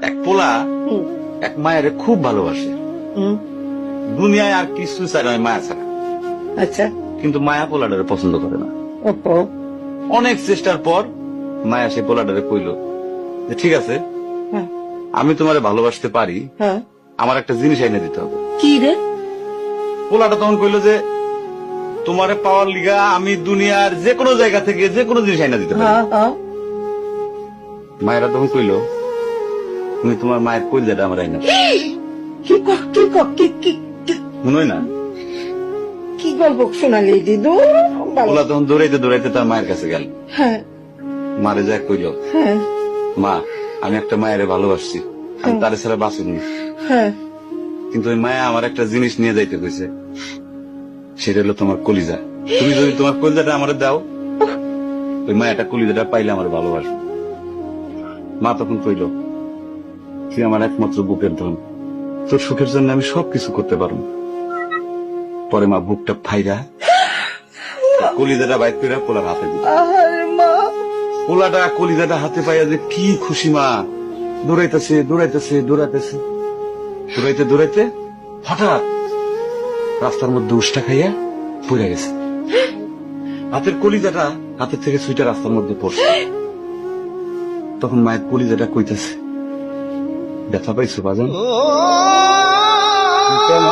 এক পোলা হুম, এক মায়ের খুব ভালোবাসে, হুম, দুনিয়ায় আর কিছু চাই নয় মায়া ছাড়া। আচ্ছা। কিন্তু মায়া পোলাটারে পছন্দ করে না। ওপো। অনেক চেষ্টার পর মায়া সে পোলাটারে কইল যে ঠিক আছে, হ্যাঁ, আমি তোমারে ভালোবাসতে পারি, হ্যাঁ। আমার একটা জিনিস এনে দিতে হবে। কি রে? পোলাটা তখন কইল যে তোমারে পাওয়ার লিগা আমি দুনিয়ার যে কোনো জায়গা থেকে যে কোনো জিনিস এনে দিতে পারি। হ্যাঁ, হ্যাঁ। মায়েরা তখন কইল তুমি তোমার মায়ের কইলজাটা আমার আইনা দাও। কি কি মনে হয় না? কি গল্প শোনালি দিদু? পোলা তখন দৌড়াইতে দৌড়াইতে তার মায়ের কাছে গেল, হ্যাঁ, মারে যায় কইল হ্যাঁ, মা আমি একটা মায়ের ভালোবাসছি, আমি তার ছাড়া বাঁচুনি, হ্যাঁ। কিন্তু ওই মায়া আমার একটা জিনিস নিয়ে যাইতে কইছে, সেটা হলো তোমার কলিজা। তুমি যদি তোমার কলিজাটা আমার দাও, ওই মায়াটা কলিজাটা পাইলে আমার ভালোবাসবে। মা তখন কইল তুই আমার একমাত্র বুকের ধন, তোর সুখের জন্য আমি সবকিছু করতে পারবো। পরে মা বুকটা ফাইরা কলিজাটা বাইর করে পোলার হাতে দিল। আহারে মা। পোলাটা কলিজাটা হাতে পাইয়া যে কি খুশি, মা দৌড়াইতেছে দৌড়াইতেছে দৌড়াইতেছে, দৌড়াইতে দৌড়াইতে হঠাৎ রাস্তার মধ্যে উষ্টা খাইয়া পড়ে গেছে। হাতের কলিজাটা হাতের থেকে সুইটা রাস্তার মধ্যে পড়ছে। তখন মায়ের কলিজাটা কইতেছে ব্যথা পাইছো বাজান? কেন?